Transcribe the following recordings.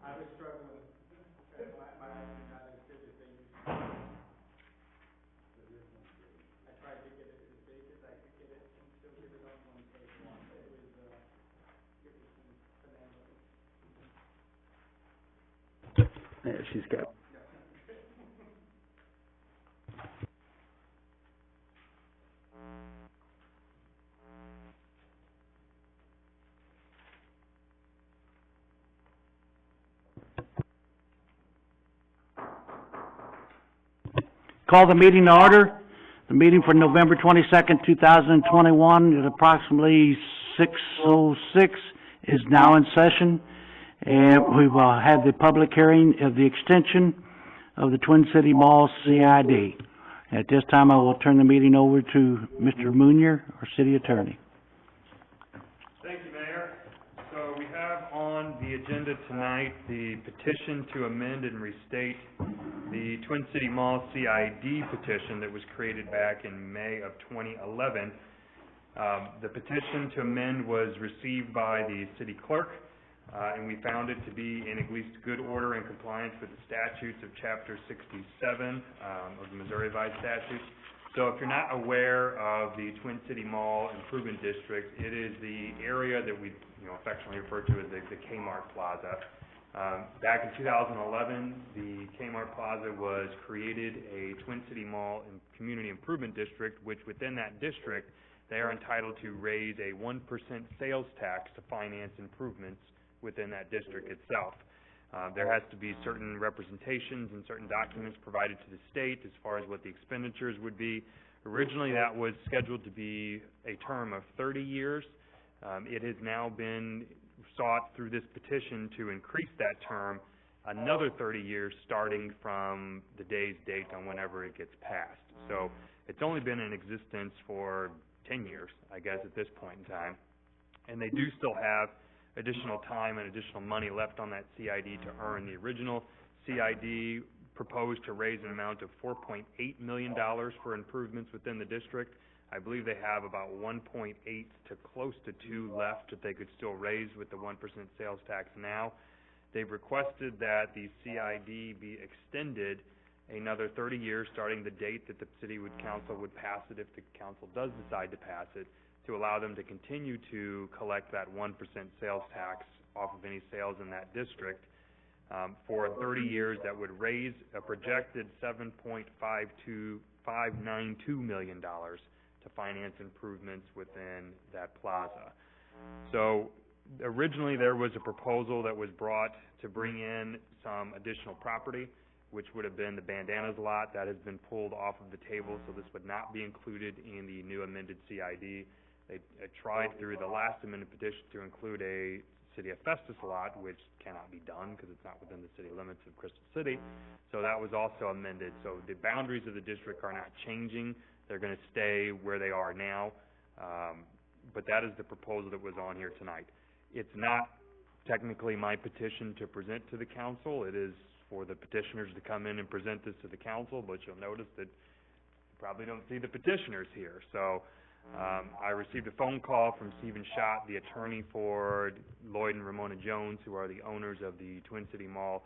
I was struggling, my eyes are not as good as they used to. I tried to get it as big as I could get it and still get it on one page long. It was phenomenal. Yeah, she's got. Call the meeting to order. The meeting for November 22nd, 2021 at approximately 6:06 is now in session. And we will have the public hearing of the extension of the Twin City Mall CID. At this time, I will turn the meeting over to Mr. Munier, our city attorney. Thank you, Mayor. So we have on the agenda tonight the petition to amend and restate the Twin City Mall CID petition that was created back in May of 2011. The petition to amend was received by the city clerk, and we found it to be in at least good order and compliance with the statutes of Chapter 67 of the Missouri Revised Statutes. So if you're not aware of the Twin City Mall Improvement District, it is the area that we affectionately refer to as the Kmart Plaza. Back in 2011, the Kmart Plaza was created a Twin City Mall and Community Improvement District, which within that district, they are entitled to raise a 1% sales tax to finance improvements within that district itself. There has to be certain representations and certain documents provided to the state as far as what the expenditures would be. Originally, that was scheduled to be a term of 30 years. It has now been sought through this petition to increase that term another 30 years starting from the day's date on whenever it gets passed. So it's only been in existence for 10 years, I guess, at this point in time. And they do still have additional time and additional money left on that CID to earn. The original CID proposed to raise an amount of $4.8 million for improvements within the district. I believe they have about 1.8 to close to 2 left that they could still raise with the 1% sales tax now. They've requested that the CID be extended another 30 years starting the date that the city council would pass it, if the council does decide to pass it, to allow them to continue to collect that 1% sales tax off of any sales in that district for 30 years. That would raise a projected $7.592 million to finance improvements within that plaza. So originally there was a proposal that was brought to bring in some additional property, which would have been the Bandanas lot. That has been pulled off of the table, so this would not be included in the new amended CID. They tried through the last amended petition to include a City of Festus lot, which cannot be done because it's not within the city limits of Crystal City. So that was also amended. So the boundaries of the district are not changing. They're going to stay where they are now. But that is the proposal that was on here tonight. It's not technically my petition to present to the council. It is for the petitioners to come in and present this to the council, but you'll notice that you probably don't see the petitioners here. So I received a phone call from Stephen Schott, the attorney for Lloyd and Ramona Jones, who are the owners of the Twin City Mall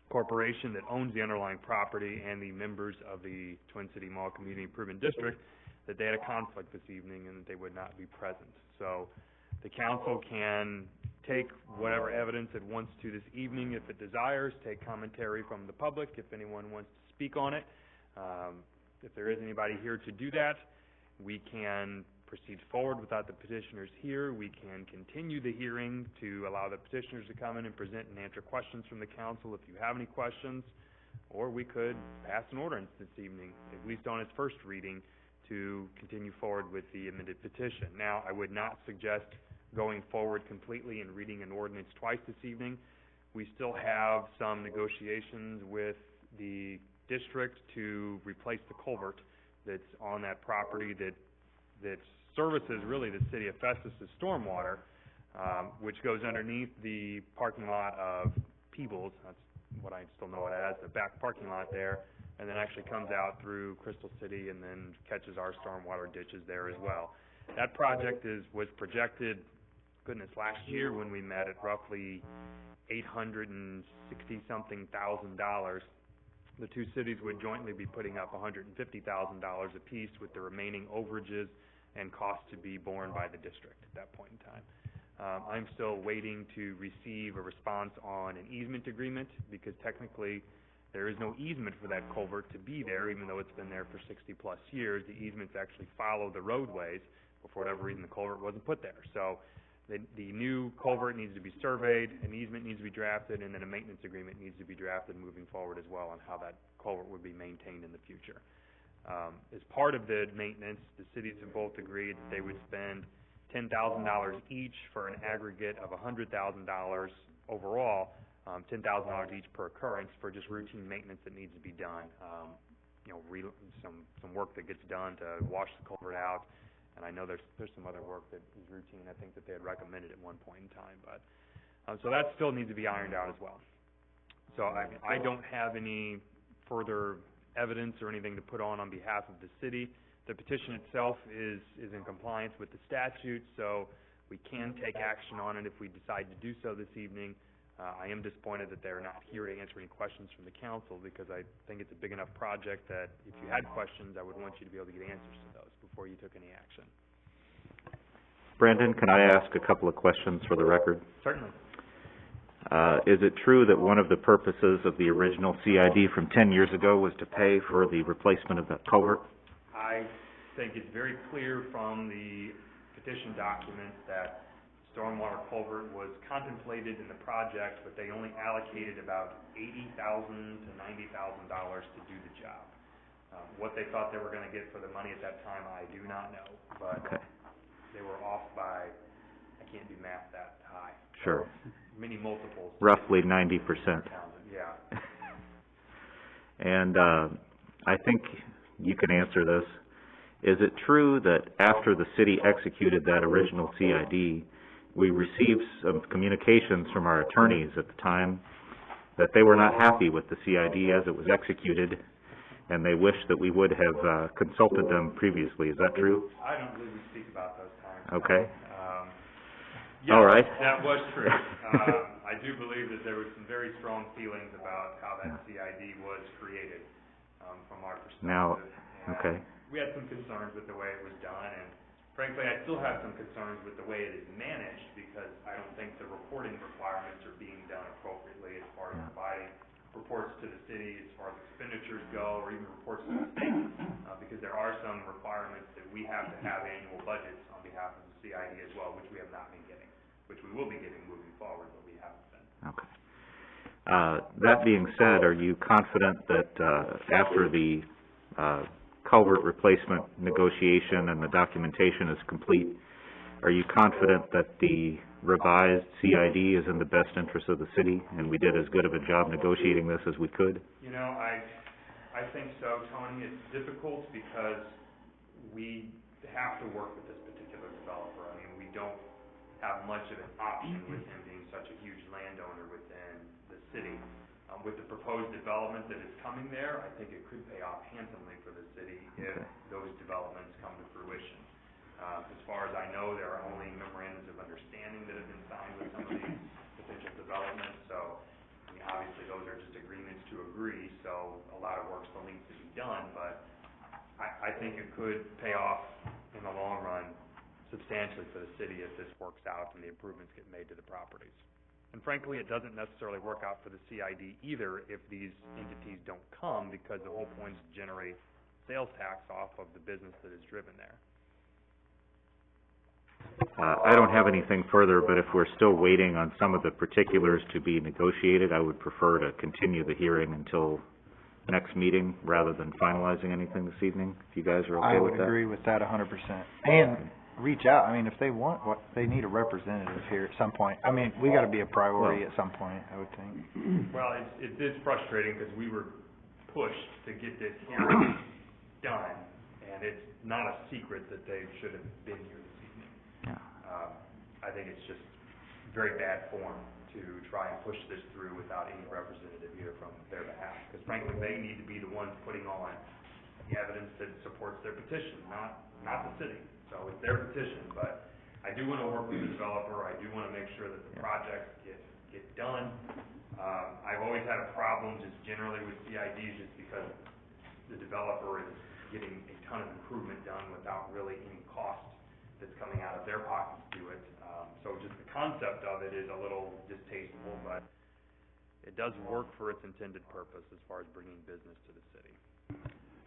Corporation that owns the underlying property, and the members of the Twin City Mall Community Improvement District, that they had a conflict this evening and that they would not be present. So the council can take whatever evidence it wants to this evening if it desires, take commentary from the public if anyone wants to speak on it. If there is anybody here to do that, we can proceed forward without the petitioners here. We can continue the hearing to allow the petitioners to come in and present and answer questions from the council if you have any questions, or we could pass an ordinance this evening, at least on its first reading, to continue forward with the amended petition. Now, I would not suggest going forward completely and reading an ordinance twice this evening. We still have some negotiations with the district to replace the culvert that's on that property that services really the city of Festus' stormwater, which goes underneath the parking lot of Peebles. That's what I still know it as, the back parking lot there, and then actually comes out through Crystal City and then catches our stormwater ditches there as well. That project was projected goodness, last year when we met at roughly $860-something thousand, the two cities would jointly be putting up $150,000 apiece, with the remaining overages and costs to be borne by the district at that point in time. I'm still waiting to receive a response on an easement agreement, because technically there is no easement for that culvert to be there, even though it's been there for 60-plus years. The easements actually follow the roadways, but for whatever reason the culvert wasn't put there. So the new culvert needs to be surveyed, an easement needs to be drafted, and then a maintenance agreement needs to be drafted moving forward as well on how that culvert would be maintained in the future. As part of the maintenance, the cities have both agreed that they would spend $10,000 each for an aggregate of $100,000 overall, $10,000 each per occurrence for just routine maintenance that needs to be done. Some work that gets done to wash the culvert out, and I know there's some other work that is routine, I think, that they had recommended at one point in time, but so that still needs to be ironed out as well. So I don't have any further evidence or anything to put on behalf of the city. The petition itself is in compliance with the statute, so we can take action on it if we decide to do so this evening. I am disappointed that they're not here to answer any questions from the council, because I think it's a big enough project that if you had questions, I would want you to be able to get answers to those before you took any action. Brandon, can I ask a couple of questions for the record? Certainly. Is it true that one of the purposes of the original CID from 10 years ago was to pay for the replacement of that culvert? I think it's very clear from the petition document that stormwater culvert was contemplated in the project, but they only allocated about $80,000 to $90,000 to do the job. What they thought they were going to get for the money at that time, I do not know, but Okay. They were off by, I can't do math that high. Sure. Many multiples. Roughly 90%. Yeah. And I think you can answer this. Is it true that after the city executed that original CID, we received some communications from our attorneys at the time that they were not happy with the CID as it was executed, and they wished that we would have consulted them previously? Is that true? I don't believe we speak about those times. Okay. Yeah, all right. That was true. I do believe that there was some very strong feelings about how that CID was created, from our perspective. Now, okay. We had some concerns with the way it was done, and frankly, I still have some concerns with the way it is managed, because I don't think the reporting requirements are being done appropriately as far as providing reports to the city as far as expenditures go, or even reports to the state, because there are some requirements that we have to have annual budgets on behalf of the CID as well, which we have not been getting, which we will be getting moving forward, but we haven't been. Okay. That being said, are you confident that after the culvert replacement negotiation and the documentation is complete, are you confident that the revised CID is in the best interest of the city, and we did as good of a job negotiating this as we could? You know, I think so, Tony. It's difficult because we have to work with this particular developer. I mean, we don't have much of an option with him being such a huge landowner within the city. With the proposed development that is coming there, I think it could pay off handsomely for the city if those developments come to fruition. As far as I know, there are only memorandums of understanding that have been signed with some of these potential developments, so I mean, obviously those are just agreements to agree, so a lot of work still needs to be done, but I think it could pay off in the long run substantially for the city if this works out and the improvements get made to the properties. And frankly, it doesn't necessarily work out for the CID either if these entities don't come, because the whole point is to generate sales tax off of the business that is driven there. I don't have anything further, but if we're still waiting on some of the particulars to be negotiated, I would prefer to continue the hearing until next meeting rather than finalizing anything this evening, if you guys are okay with that. I would agree with that 100%. And reach out, I mean, if they want, they need a representative here at some point. I mean, we gotta be a priority at some point, I would think. Well, it is frustrating because we were pushed to get this hearing done, and it's not a secret that they should have been here this evening. Yeah. I think it's just very bad form to try and push this through without any representative here from their behalf, because frankly, they need to be the ones putting on the evidence that supports their petition, not the city. So it's their petition, but I I do wanna work with the developer, I do wanna make sure that the projects get done. I've always had a problem just generally with CIDs just because the developer is getting a ton of improvement done without really any cost that's coming out of their pockets to do it. So just the concept of it is a little distasteful, but it does work for its intended purpose as far as bringing business to the city.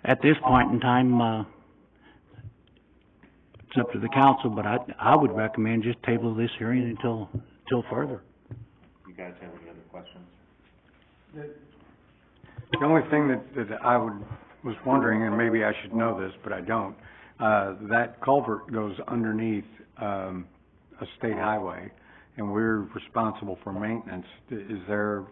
At this point in time, it's up to the council, but I would recommend just table this hearing until further. You guys have any other questions? The only thing that I was wondering, and maybe I should know this, but I don't, that culvert goes underneath, a state highway, and we're responsible for maintenance. Is there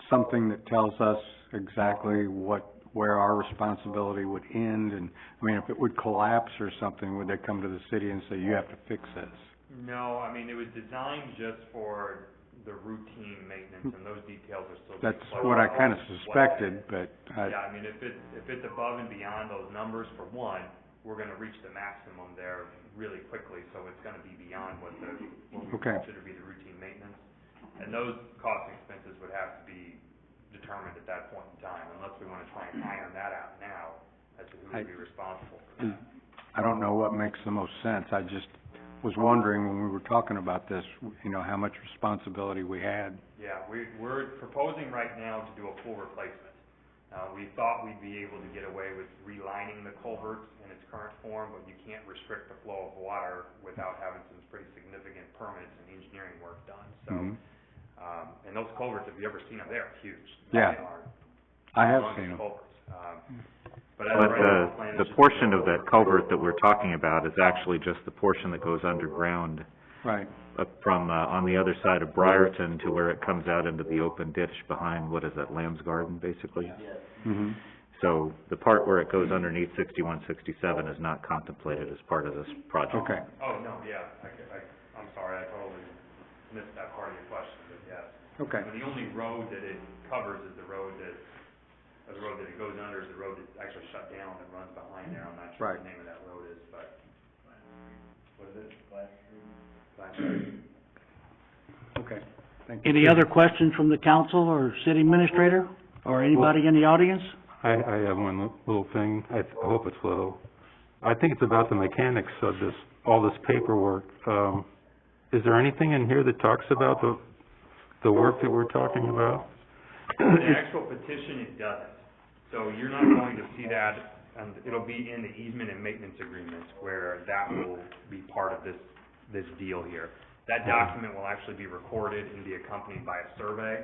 something that tells us exactly where our responsibility would end? And, I mean, if it would collapse or something, would they come to the city and say, you have to fix this? No, I mean, it was designed just for the routine maintenance, and those details are still being That's fleshed what I out. kinda suspected, but Yeah, I mean, if it's above and beyond those numbers, for one, we're gonna reach the maximum there really quickly, so it's gonna be beyond what we Okay. consider to be the routine maintenance. And those cost and expenses would have to be determined at that point in time, unless we wanna try and iron that out now as to who would be responsible for that. I don't know what makes the most sense. I just was wondering when we were talking about this, you know, how much responsibility we had. Yeah, we're proposing right now to do a full replacement. We thought we'd be able to get away with relining the culvert in its current form, but you can't restrict the flow of water without having some pretty significant permits and engineering work done, so. Mhm. And those culverts, if you ever seen them, they're huge. Yeah. They are I have humongous seen them. culverts. But as But right now, the plan is the just to portion do of that culvert that we're talking about is actually just the portion that goes underground Right. up from, on the other side of Briarton to where it comes out into the open ditch behind, what is that, Lamb's Garden, basically? Mhm. So the part where it goes underneath 6167 is not contemplated as part of this project. Okay. Oh, no, yeah, I'm sorry, I totally missed that part of your question, but yes. Okay. And the only road that it covers is the road that it goes under is the road that's actually shut down that runs behind there. I'm not sure what Right. the name of that road is, but. What is it? Flash Street. Okay. Thank you. Any other questions from the council or city administrator, or anybody in the audience? I have one little thing, I hope it's little. I think it's about the mechanics of all this paperwork. Is there anything in here that talks about the work that we're talking about? The actual petition, it doesn't. So you're not going to see that, and it'll be in the easement and maintenance agreement where that will be part of this deal here. That document will actually be recorded and be accompanied by a survey,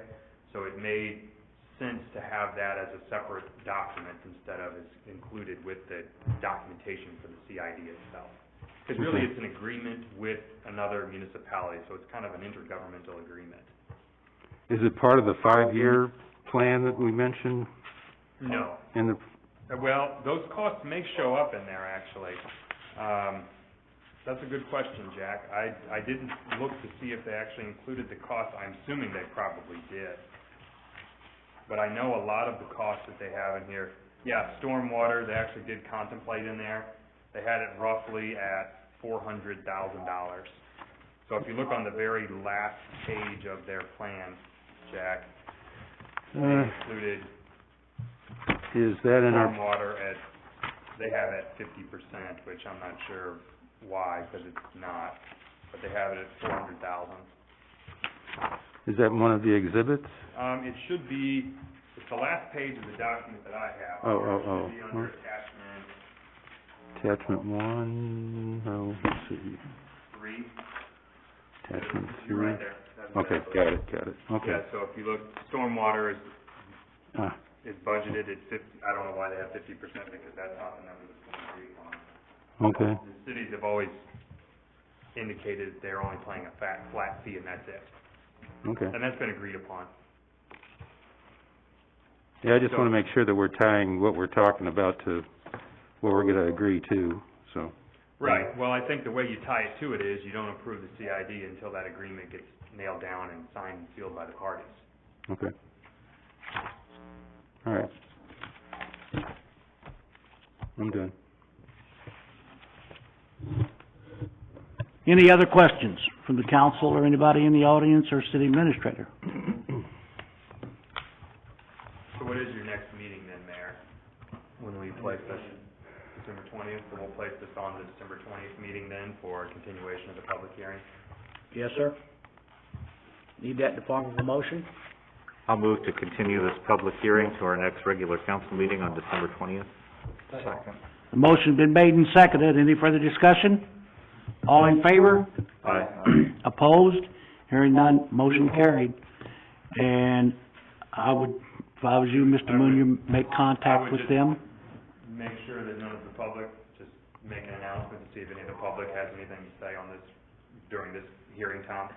so it made sense to have that as a separate document instead of as included with the documentation for the CID itself. Because really, it's an agreement with another municipality, so it's kind of an intergovernmental agreement. Is it part of the 5-year plan that we mentioned No. in the, Well, those costs may show up in there, actually. That's a good question, Jack. I didn't look to see if they actually included the cost. I'm assuming they probably did. But I know a lot of the costs that they have in here, yeah, stormwater, they actually did contemplate in there. They had it roughly at $400,000. So if you look on the very last page of their plan, Jack, they included is that in our, stormwater they have it at 50%, which I'm not sure why, because it's not, but they have it at $400,000. is that one of the exhibits? It should be, it's the last page of the document that I have. Oh. It should be under attachment Attachment 1, let's see, 3. attachment You're 3. right there. That's Okay, exactly got it, Yeah, okay. so if you look, stormwater is Ah, budgeted at 50, I don't know why they have 50%, because that's not the number that's going to be on. okay, The cities have always indicated they're only paying a flat fee, and that's it. okay. And that's been agreed upon. Yeah, I just wanna make sure that we're tying what we're talking about to what we're gonna agree to, so. Right, well, I think the way you tie it to it is you don't approve the CID until that agreement gets nailed down and signed and sealed by the parties. Okay. All right. I'm done. Any other questions from the council or anybody in the audience or city administrator? So what is your next meeting then, Mayor? When we place this, December 20th, so we'll place this on the December 20th meeting then for continuation of the public hearing? Yes, sir. Need that in the form of a motion? I'll move to continue this public hearing to our next regular council meeting on December 20th. Second. The motion's been made and seconded. Any further discussion? All in favor? Aye. Opposed? Hearing none, motion carried. And I would, if I was you, Mr. Moon, you make contact with them? Make sure that none of the public, just make an announcement to see if any of the public has anything to say on this during this hearing time.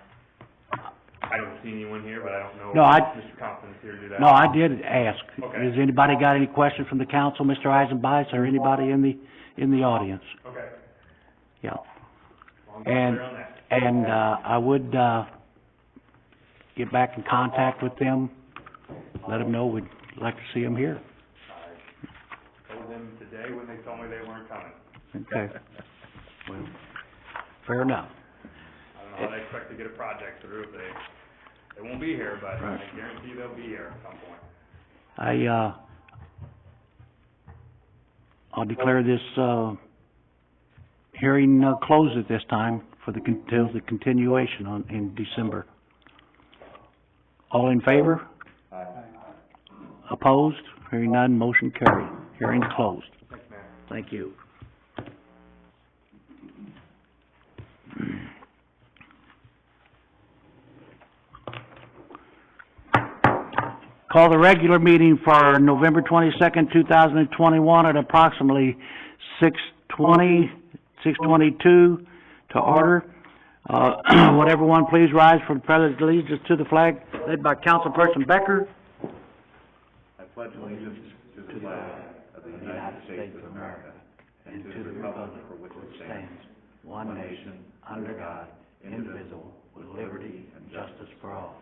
I don't see anyone here, but I don't know No, if Mr. Compton's here to do that. No, I did ask. Okay. Has anybody got any questions from the council, Mr. Eisenbeiss, or anybody in the audience? Okay. Yeah. Well, I'm clear on that. And, I would, get back in contact with them, let them know we'd like to see them here. I told them today when they told me they weren't coming. Okay. Well, fair enough. I don't know how they expect to get a project through if they won't be here, but I guarantee they'll be here at some point. I'll declare this, hearing, closed at this time for till the continuation in December. All in favor? Aye. Opposed? Hearing none, motion carried. Hearing closed. Thanks, Mayor. Thank you. Call the regular meeting for November 22nd, 2021 at approximately 6:22 to order. Would everyone please rise for the pledge of allegiance to the flag, led by Councilperson Becker? I pledge allegiance to the flag of the United States of America and to the republic for which it stands, one nation, under God, indivisible, with liberty and justice for all.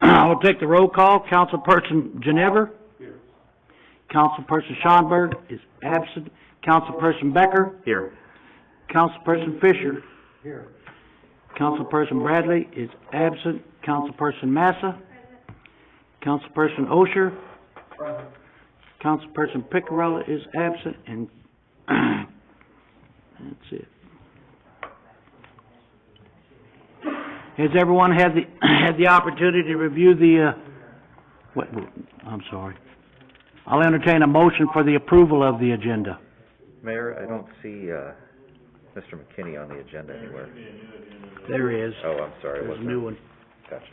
I will take the roll call. Councilperson Ginever? Here. Councilperson Schonberg is absent. Councilperson Becker? Here. Councilperson Fisher? Here. Councilperson Bradley is absent. Councilperson Massa? Councilperson Osher? Present. Councilperson Picarella is absent, and that's it. Has everyone had the opportunity to review the, I'm sorry. I'll entertain a motion for the approval of the agenda. Mayor, I don't see, Mr. McKinney on the agenda anywhere. There is. Oh, I'm sorry, There's a wasn't new it? one. Gotcha.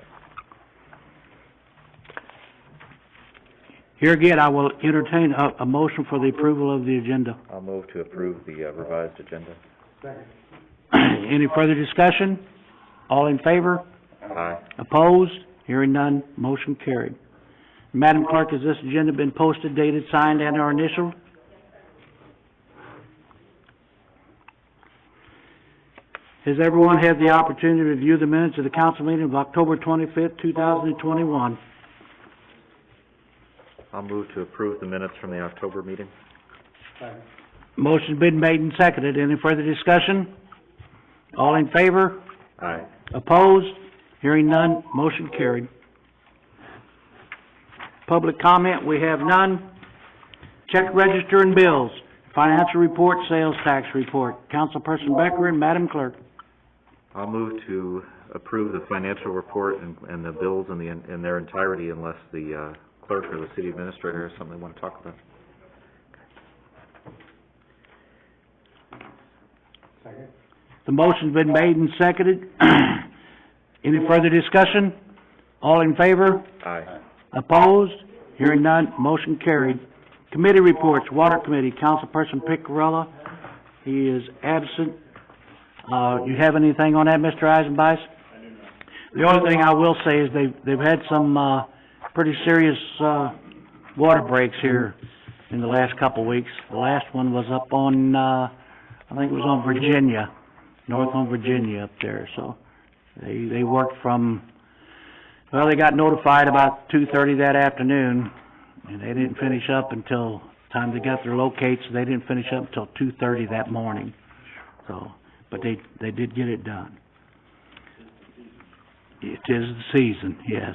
Here again, I will entertain a motion for the approval of the agenda. I'll move to approve the revised agenda. Any further discussion? All in favor? Aye. Opposed? Hearing none, motion carried. Madam Clerk, has this agenda been posted, dated, signed, and or initialed? Has everyone had the opportunity to review the minutes of the council meeting of October 25th, 2021? I'll move to approve the minutes from the October meeting. Motion's been made and seconded. Any further discussion? All in favor? Aye. Opposed? Hearing none, motion carried. Public comment, we have none. Check register and bills, financial report, sales tax report. Councilperson Becker and Madam Clerk. I'll move to approve the financial report and the bills in their entirety unless the clerk or the city administrator has something they want to talk about. The motion's been made and seconded. Any further discussion? All in favor? Aye. Opposed? Hearing none, motion carried. Committee reports, Water Committee, Councilperson Picarella, he is absent. You have anything on that, Mr. Eisenbeiss? I do not. The only thing I will say is they've had some, pretty serious, water breaks here in the last couple of weeks. The last one was up on, I think it was on Virginia, north on Virginia up there, so they worked from, Well, they got notified about 2:30 that afternoon, and they didn't finish up until time they got their locates, they didn't finish up until 2:30 that morning. So, but they did get it done. It is the season, yes.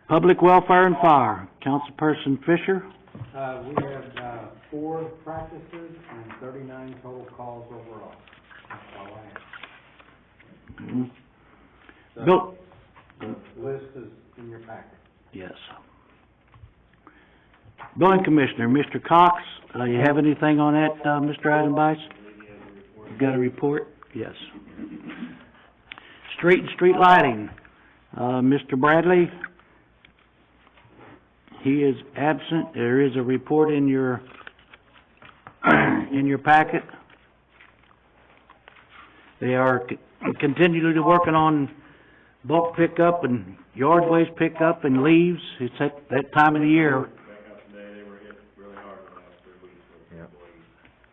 Public welfare and fire, Councilperson Fisher. We had, 4 practices and 39 total calls overall. That's all I have. Mhm. So, Bill, the list is in your packet. yes. Building Commissioner, Mr. Cox, you have anything on that, Mr. Eisenbice? You got a report? Yes. Street and street lighting, Mr. Bradley, he is absent. There is a report in your, in your packet. They are continually working on bulk pickup and yard waste pickup and leaves. It's at that time of the year.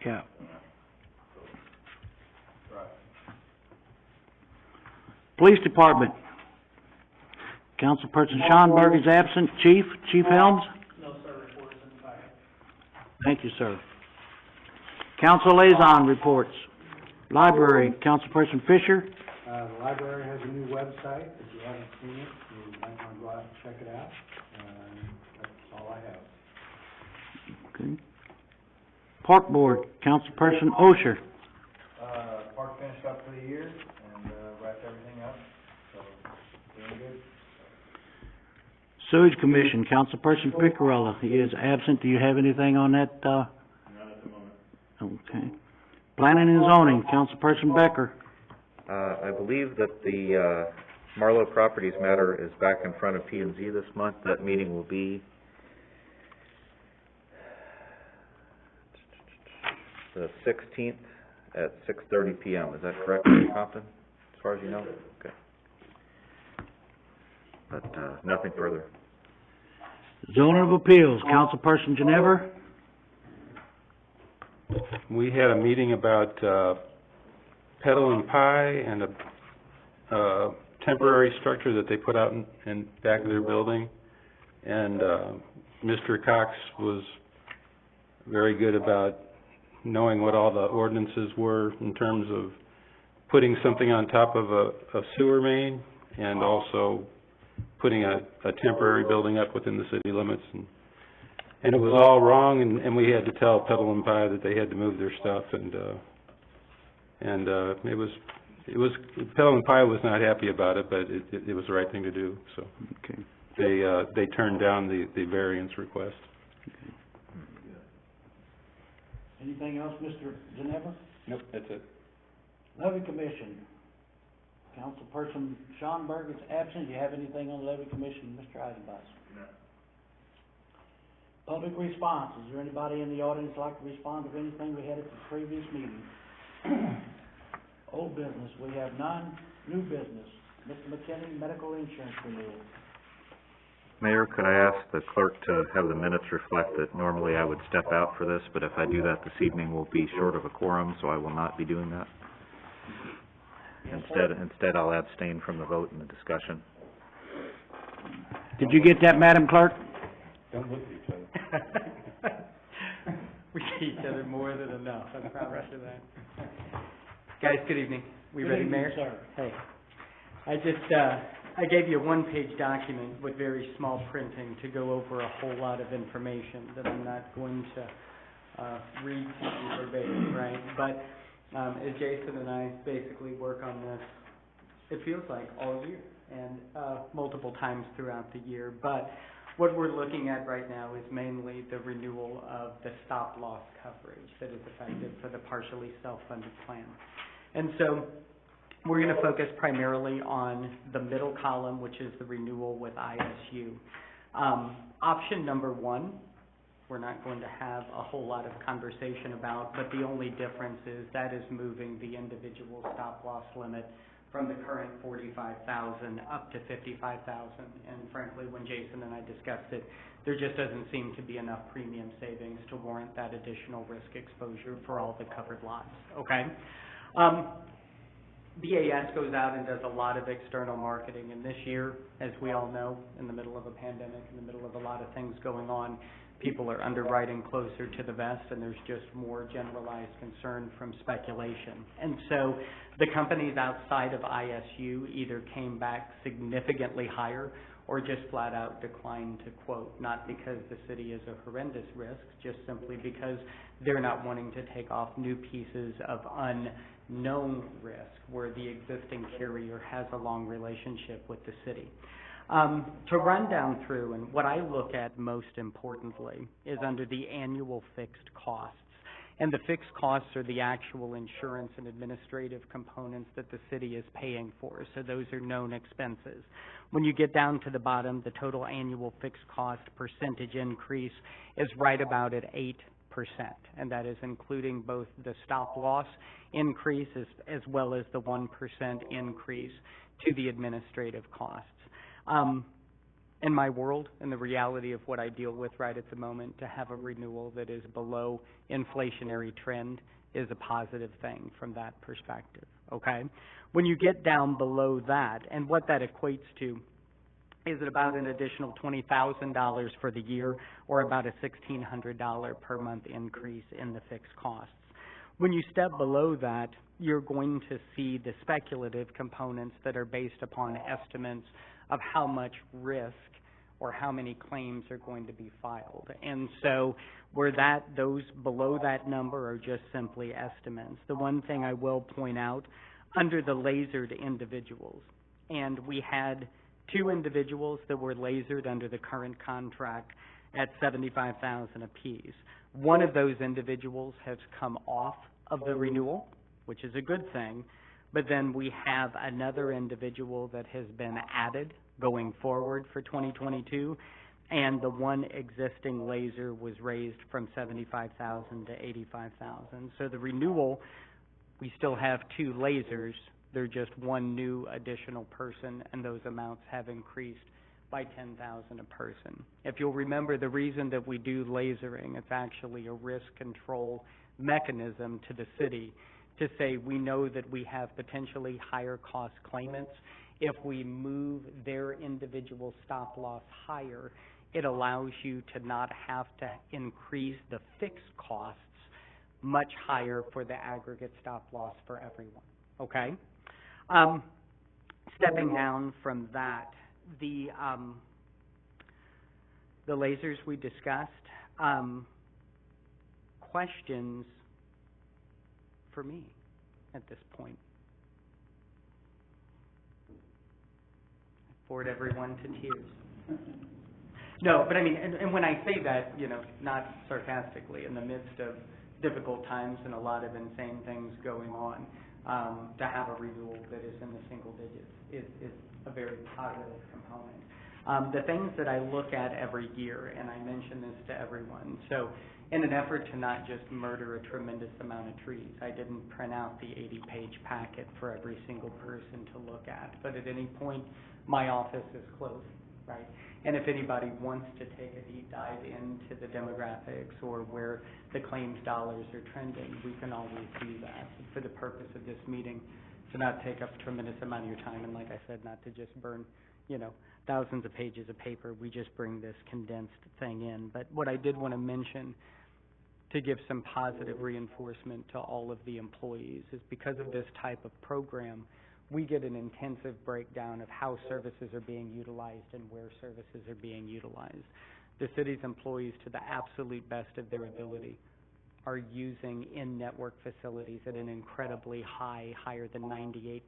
Yeah. Police Department. Councilperson Schonberg is absent. Chief Helms? No, sir, reports in the packet. Thank you, sir. Council liaison reports. Library, Councilperson Fisher. The library has a new website. If you haven't seen it, you might want to go out and check it out. That's all I have. Okay. Park Board, Councilperson Osher. Park finished up for the year and, wrapped everything up, so, doing good. Sewage Commission, Councilperson Picarella. He is absent. Do you have anything on that, Not at the moment. Okay. Planning and Zoning, Councilperson Becker. I believe that the, Marlowe Properties matter is back in front of P and Z this month. That meeting will be the 16th at 6:30 PM. Is that correct, Mr. Compton, as far as you know? Okay. But, nothing further. Zoning of Appeals, Councilperson Ginever. We had a meeting about, Pedal and Pie and a temporary structure that they put out in back of their building. And, Mr. Cox was very good about knowing what all the ordinances were in terms of putting something on top of a sewer main and also putting a temporary building up within the city limits. And it was all wrong, and we had to tell Pedal and Pie that they had to move their stuff, and it was, Pedal and Pie was not happy about it, but it was the right thing to do, so. Okay. They turned down the variance request. Anything else, Mr. Ginever? Nope, that's it. Levy Commission, Councilperson Schonberg is absent. Do you have anything on the Levy Commission, Mr. Eisenbach? No. Public response, is there anybody in the audience like to respond to anything we had at the previous meeting? Old business, we have none. New business, Mr. McKinney, medical insurance renewal. Mayor, could I ask the clerk to have the minutes reflect that normally I would step out for this, but if I do that this evening, we'll be short of a quorum, so I will not be doing that. Instead, I'll abstain from the vote and the discussion. Did you get that, Madam Clerk? Don't look at each other. We see each other more than enough, I promise you that. Guys, good evening. We ready, Mayor? Sir. Hey, I just, I gave you a one-page document with very small printing to go over a whole lot of information that I'm not going to, read to you verbatim, right? But, as Jason and I basically work on this, it feels like all year and, multiple times throughout the year. But what we're looking at right now is mainly the renewal of the stop-loss coverage that is effective for the partially self-funded plan. And so, we're going to focus primarily on the middle column, which is the renewal with ISU. Option number 1, we're not going to have a whole lot of conversation about, but the only difference is that is moving the individual stop-loss limit from the current 45,000 up to 55,000. And frankly, when Jason and I discussed it, there just doesn't seem to be enough premium savings to warrant that additional risk exposure for all the covered lots, okay? BAS goes out and does a lot of external marketing, and this year, as we all know, in the middle of a pandemic, in the middle of a lot of things going on, people are underwriting closer to the vest, and there's just more generalized concern from speculation. And so the companies outside of ISU either came back significantly higher or just flat out declined to quote, not because the city is a horrendous risk, just simply because they're not wanting to take off new pieces of unknown risk where the existing carrier has a long relationship with the city. To run down through, and what I look at most importantly is under the annual fixed costs. And the fixed costs are the actual insurance and administrative components that the city is paying for. So those are known expenses. When you get down to the bottom, the total annual fixed cost percentage increase is right about at 8%. And that is including both the stop loss increase as well as the 1% increase to the administrative costs. In my world, in the reality of what I deal with right at the moment, to have a renewal that is below inflationary trend is a positive thing from that perspective, okay? When you get down below that, and what that equates to is about an additional $20,000 for the year or about a $1,600 per month increase in the fixed costs. When you step below that, you're going to see the speculative components that are based upon estimates of how much risk or how many claims are going to be filed. And so where those below that number are just simply estimates. The one thing I will point out, under the lasered individuals, and we had 2 individuals that were lasered under the current contract at $75,000 apiece. One of those individuals has come off of the renewal, which is a good thing, but then we have another individual that has been added going forward for 2022, and the one existing laser was raised from $75,000 to $85,000. So the renewal, we still have 2 lasers, they're just one new additional person, and those amounts have increased by $10,000 a person. If you'll remember, the reason that we do lasering, it's actually a risk control mechanism to the city to say we know that we have potentially higher cost claimants. If we move their individual stop loss higher, it allows you to not have to increase the fixed costs much higher for the aggregate stop loss for everyone, okay? Stepping down from that, the lasers we discussed, questions for me at this point. I bored everyone to tears. No, but I mean, and when I say that, you know, not sarcastically, in the midst of difficult times and a lot of insane things going on, to have a renewal that is in the single digits is a very positive component. The things that I look at every year, and I mention this to everyone, so in an effort to not just murder a tremendous amount of trees, I didn't print out the 80-page packet for every single person to look at, but at any point, my office is closed, right? And if anybody wants to take a deep dive into the demographics or where the claims dollars are trending, we can always do that. For the purpose of this meeting, to not take up a tremendous amount of your time, and like I said, not to just burn, you know, thousands of pages of paper, we just bring this condensed thing in. But what I did want to mention, to give some positive reinforcement to all of the employees, is because of this type of program, we get an intensive breakdown of how services are being utilized and where services are being utilized. The city's employees, to the absolute best of their ability, are using in-network facilities at an incredibly higher than 98%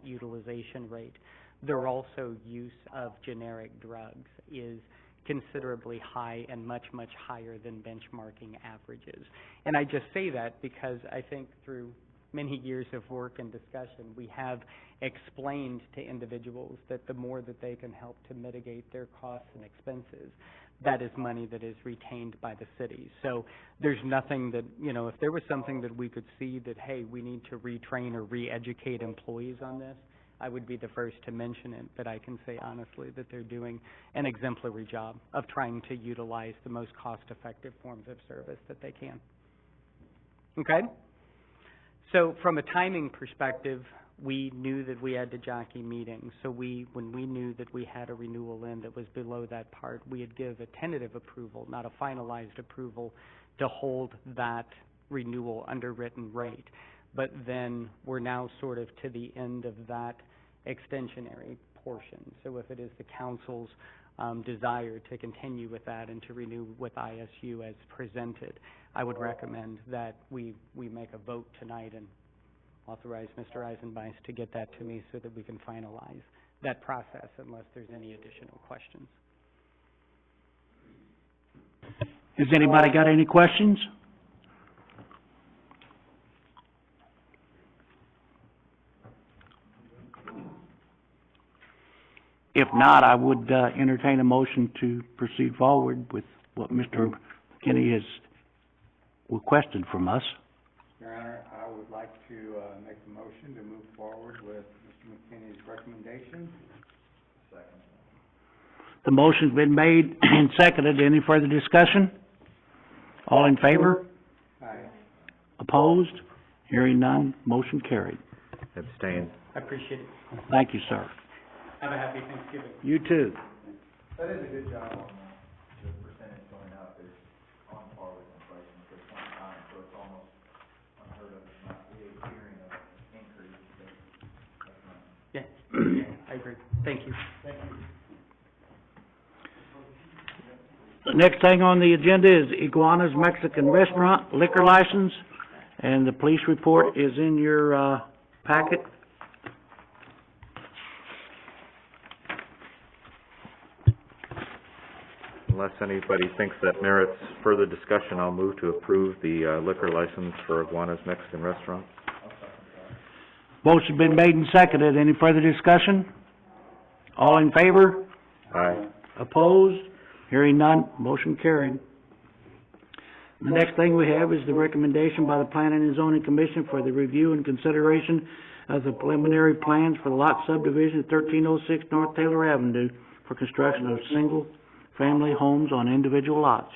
utilization rate. Their also use of generic drugs is considerably high and much higher than benchmarking averages. And I just say that because I think through many years of work and discussion, we have explained to individuals that the more that they can help to mitigate their costs and expenses, that is money that is retained by the city. So there's nothing that, you know, if there was something that we could see that, hey, we need to retrain or re-educate employees on this, I would be the first to mention it, but I can say honestly that they're doing an exemplary job of trying to utilize the most cost-effective forms of service that they can. Okay? So from a timing perspective, we knew that we had to jockey meetings, so when we knew that we had a renewal in that was below that part, we'd give a tentative approval, not a finalized approval, to hold that renewal underwritten rate. But then we're now sort of to the end of that extensionary portion. So if it is the council's desire to continue with that and to renew with ISU as presented, I would recommend that we make a vote tonight and authorize Mr. Eisenbeis to get that to me so that we can finalize that process unless there's any additional questions. Has anybody got any questions? If not, I would entertain a motion to proceed forward with what Mr. McKinney has requested from us. Your Honor, I would like to, make a motion to move forward with Mr. McKinney's recommendation. The motion's been made and seconded. Any further discussion? All in favor? Aye. Opposed? Hearing none, motion carried. Abstain. I appreciate it. Thank you, sir. Have a happy Thanksgiving. You too. That is a good job on the percentage going up is on par with inflation for some time, so it's almost unheard of, not really hearing of an increase, but that's not. Yeah, I agree. Thank you. Thank you. The next thing on the agenda is Iguana's Mexican Restaurant liquor license, and the police report is in your, packet. Unless anybody thinks that merits further discussion, I'll move to approve the liquor license for Iguana's Mexican Restaurant. Motion's been made and seconded. Any further discussion? All in favor? Aye. Opposed? Hearing none, motion carried. The next thing we have is the recommendation by the Planning and Zoning Commission for the review and consideration of the preliminary plans for the lot subdivision at 1306 North Taylor Avenue for construction of single-family homes on individual lots.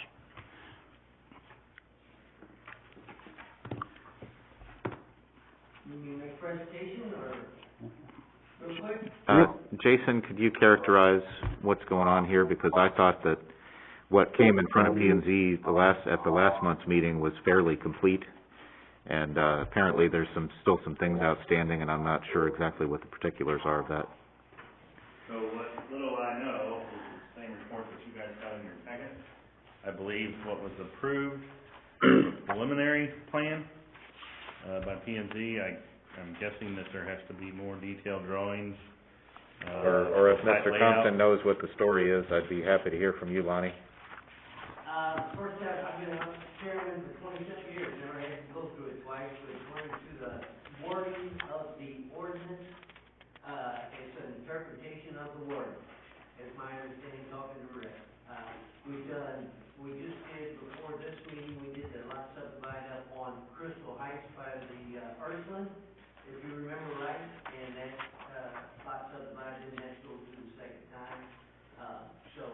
Jason, could you characterize what's going on here? Because I thought that what came in front of P and Z at the last month's meeting was fairly complete. And, apparently there's still some things outstanding, and I'm not sure exactly what the particulars are of that. So what little I know is the same report that you guys got in your packet. I believe what was approved, preliminary plan, by P and Z. I'm guessing that there has to be more detailed drawings. Or if site Mr. layout. Compton knows what the story is, I'd be happy to hear from you, Lonnie. First step, I've been on chairman for 27 years, never had to go through it twice, but according to the wording of the ordinance, it's an interpretation of the wording. It's my understanding, talking to Rick. We just did, before this meeting, we did the lot subdivide up on Crystal Heights by the, Ursuline, if you remember right, and that, lot subdivided didn't have to go through the second time. So,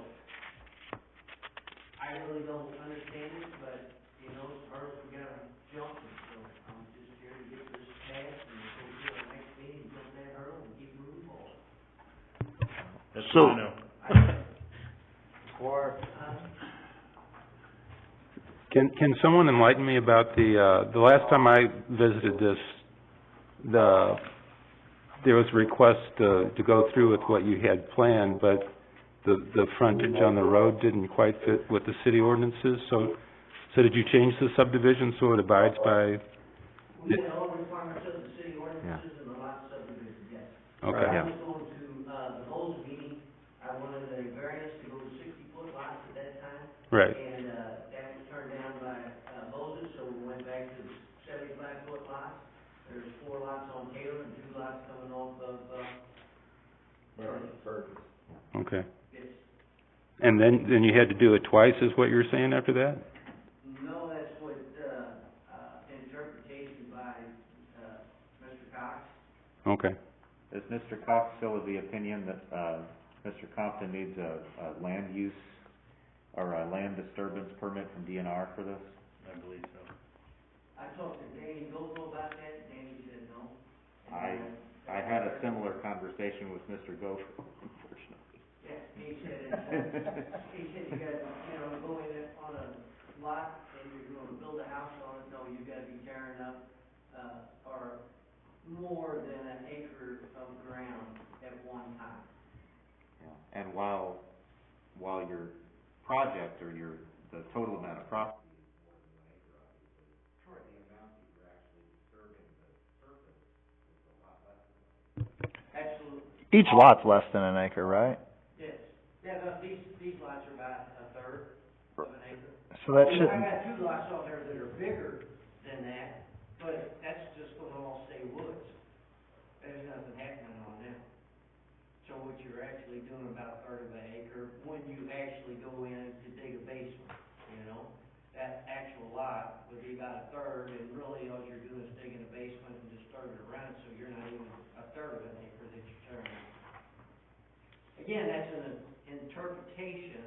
I really don't understand it, but, you know, it's hard, we gotta jump, and so I'm just here to get this passed, and go to the next meeting, jump that hurdle, and keep moving forward. That's So- what I know. Can someone enlighten me about the last time I visited this, there was a request to go through with what you had planned, but the frontage on the road didn't quite fit with the city ordinances, so did you change the subdivision so it abides by? We did all requirements of the city ordinances and the lot subdivision, yes. Okay. I Yeah. was going to, the Bose meeting, I wanted a variance to go to 60-foot lots at that time. Right. And, that was turned down by, Moses, so we went back to the 75-foot lots. There's 4 lots on Taylor and 2 lots coming off of, Fergus. Okay. Yes. And then you had to do it twice, is what you're saying after that? No, that's what, interpretation by, Mr. Cox. Okay. Is Mr. Cox still of the opinion that, Mr. Compton needs a land use or a land disturbance permit from DNR for this? I believe so. I talked to Danny Gogo about that, and Danny said no. I had a similar conversation with Mr. Gopher, unfortunately. Yeah, he said, he said you gotta, go in it on a lot and you're gonna build a house on it, no, you gotta be tearing up, or more than an acre of ground at one time. Yeah. And while your project or the total amount of property Absolutely, Each lot's less than an acre, right? yes. Yeah, no, these lots are about a third of an acre. So that I shouldn't, got two lots out there that are bigger than that, but that's just gonna all stay woods. There's nothing happening on them. So what you're actually doing about a third of an acre, when you actually go in to dig a basement, that actual lot would be about a third, and really all you're doing is digging a basement and just turning it around, so you're not even a third of an acre that you're turning. Again, that's an interpretation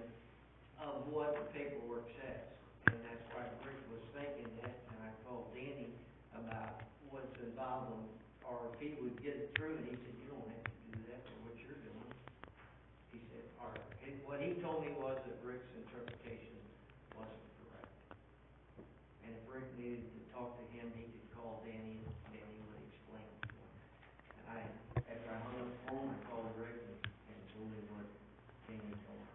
of what the paperwork says, and that's why Rick was thinking that, and I called Danny about what's involved in, or if he would get it through, and he said, you don't have to do that for what you're doing. He said, all right, what he told me was that Rick's interpretation wasn't correct. And if Rick needed to talk to him, he could call Danny, and Danny would explain it to him. And after I hung up the phone, I called Rick and told him what Danny told me.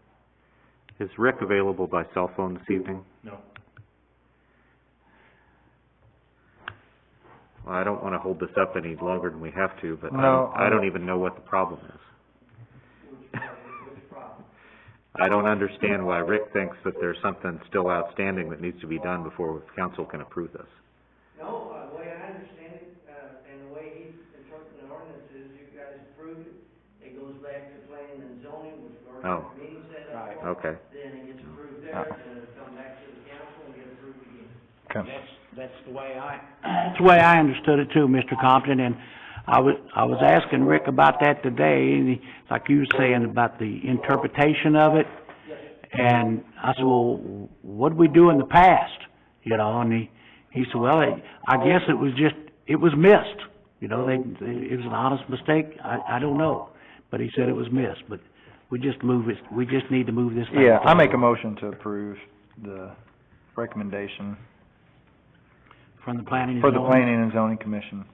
Is Rick available by cell phone this evening? No. Well, I don't wanna hold this up any longer than we have to, but No, I don't even know what the problem is. Which problem? I don't understand why Rick thinks that there's something still outstanding that needs to be done before council can approve this. No, the way I understand it, and the way he's interpreting the ordinance is you guys approve it, it goes back to planning and zoning, which we already have a meeting set up for. Okay. Then it gets approved there, then it'll come back to the council and get approved again. okay. That's the way I understood it too, Mr. Compton, and I was asking Rick about that today, and he, like you were saying about the interpretation of it, and I said, well, what'd we do in the past? And he said, well, I guess it was missed, it was an honest mistake, I don't know, but he said it was missed, but we just need to move this thing Yeah, I make a forward. motion to approve the recommendation From the planning and for the zoning. Planning and Zoning Commission.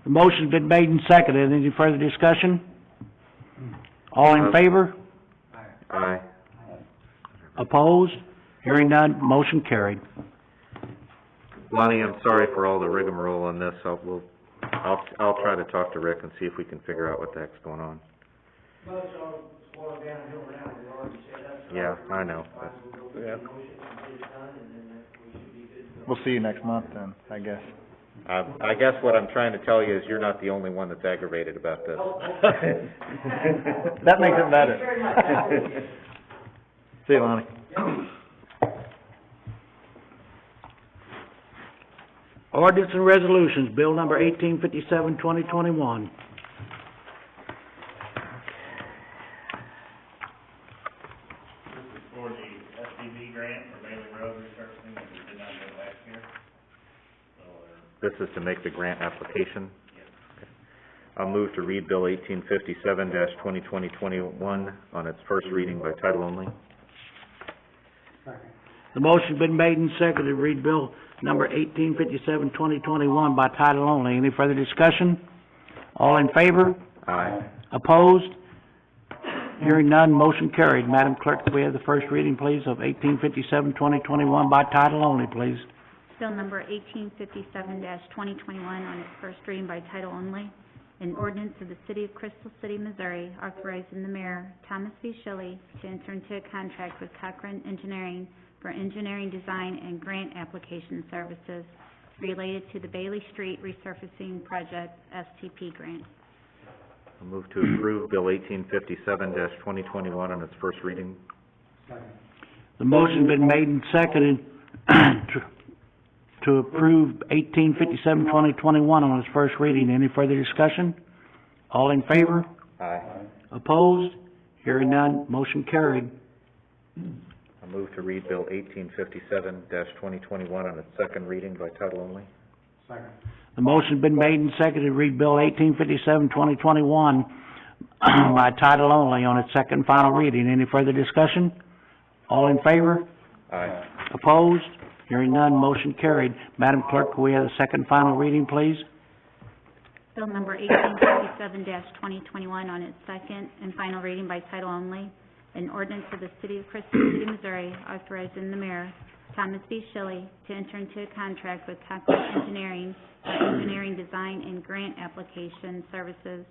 The motion's been made and seconded. Any further discussion? All in favor? Aye. Opposed? Hearing none, motion carried. Lonnie, I'm sorry for all the rigmarole on this. I'll try to talk to Rick and see if we can figure out what the heck's going on. Well, it's all slowing downhill now, we already said that. Yeah, I know. We'll go through the motion and get it done, and then we should be good to go. We'll see you next month then, I guess. I guess what I'm trying to tell you is you're not the only one that's aggravated about this. That makes it better. Thank you very much. I appreciate it. See you, Lonnie. Ordinance and resolutions, bill number 1857, 2021. This is for the SDB grant for Bailey Road resurfacing that we did not get last year. So This is to make the grant application. Okay. I'll move to read Bill 1857-2021 on its first reading by title only. The motion's been made and seconded to read bill number 1857, 2021 by title only. Any further discussion? All in favor? Aye. Opposed? Hearing none, motion carried. Madam Clerk, could we have the first reading, please, of 1857, 2021 by title only, please? Bill number 1857-2021 on its first reading by title only. An ordinance of the City of Crystal City, Missouri, authorizing the mayor, Thomas V. Shelley, to enter into a contract with Cochran Engineering for engineering design and grant application services related to the Bailey Street resurfacing project STP grant. I'll move to approve Bill 1857-2021 on its first reading. The motion's been made and seconded to approve 1857-2021 on its first reading. Any further discussion? All in favor? Aye. Opposed? Hearing none, motion carried. I'll move to read Bill 1857-2021 on its second reading by title only. Second. The motion's been made and seconded to read Bill 1857, 2021 by title only on its second and final reading. Any further discussion? All in favor? Aye. Opposed? Hearing none, motion carried. Madam Clerk, can we have the second and final reading, please? Bill number 1857-2021 on its second and final reading by title only. An ordinance of the City of Crystal City, Missouri, authorizing the mayor, Thomas B. Shelley, to enter into a contract with Concord Engineering for engineering design and grant application services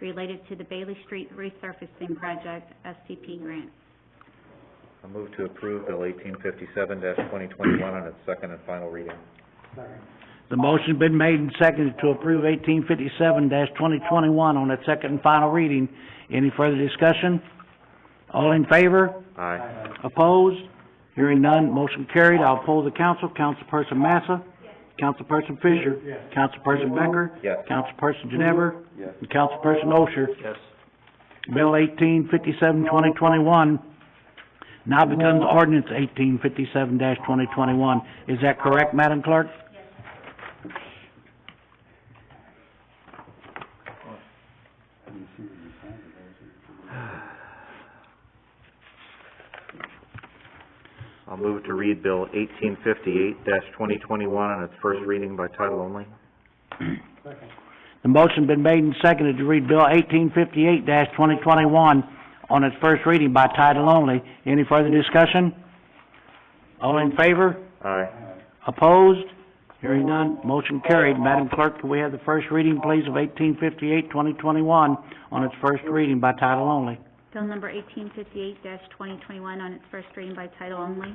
related to the Bailey Street resurfacing project, SCP grant. I move to approve Bill 1857-2021 on its second and final reading. The motion's been made and seconded to approve 1857-2021 on its second and final reading. Any further discussion? All in favor? Aye. Opposed? Hearing none, motion carried. I'll poll the council. Councilperson Massa? Yes. Councilperson Fisher? Yes. Councilperson Becker? Yes. Councilperson Ginever? Yes. And Councilperson Osher? Yes. Bill 1857-2021 now becomes ordinance 1857-2021. Is that correct, Madam Clerk? I'll move to read Bill 1858-2021 on its first reading by title only. The motion been made and seconded to read Bill 1858-2021 on its first reading by title only. Any further discussion? All in favor? Aye. Opposed? Hearing none, motion carried. Madam Clerk, can we have the first reading, please, of 1858-2021 on its first reading by title only? Bill number 1858-2021 on its first reading by title only.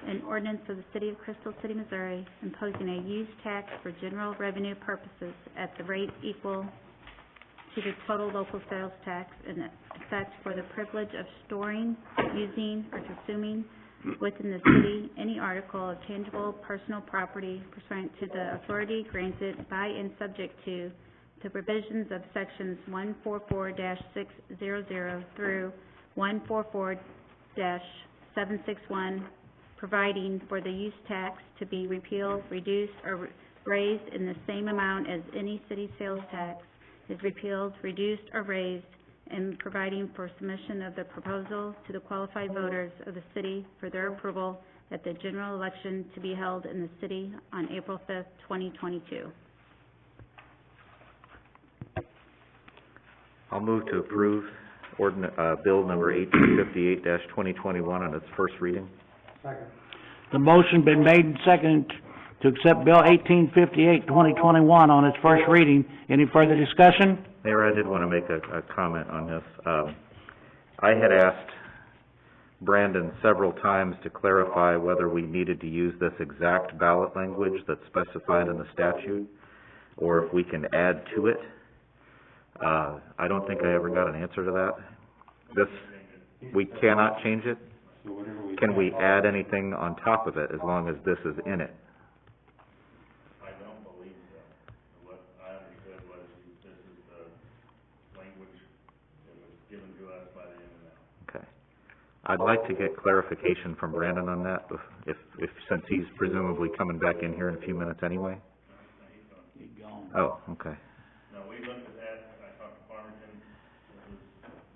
An ordinance of the City of Crystal City, Missouri, imposing a use tax for general revenue purposes at the rate equal to the total local sales tax in effect for the privilege of storing, using, or consuming within the city any article of tangible personal property pursuant to the authority granted by and subject to the provisions of sections 144-600 through 144-761, providing for the use tax to be repealed, reduced, or raised in the same amount as any city sales tax is repealed, reduced, or raised, and providing for submission of the proposal to the qualified voters of the city for their approval at the general election to be held in the city on April 5th, 2022. I'll move to approve Bill number 1858-2021 on its first reading. The motion been made and seconded to accept Bill 1858-2021 on its first reading. Any further discussion? Mayor, I did want to make a comment on this. I had asked Brandon several times to clarify whether we needed to use this exact ballot language that's specified in the statute, or if we can add to it. I don't think I ever got an answer to that. We cannot change it? Can we add anything on top of it as long as this is in it? I don't believe so. What I understood was this is the language that was given to us by the MML. Okay. I'd like to get clarification from Brandon on that, since he's presumably coming back in here in a few minutes anyway. Oh, okay. No, we looked at that, I talked to Farmington,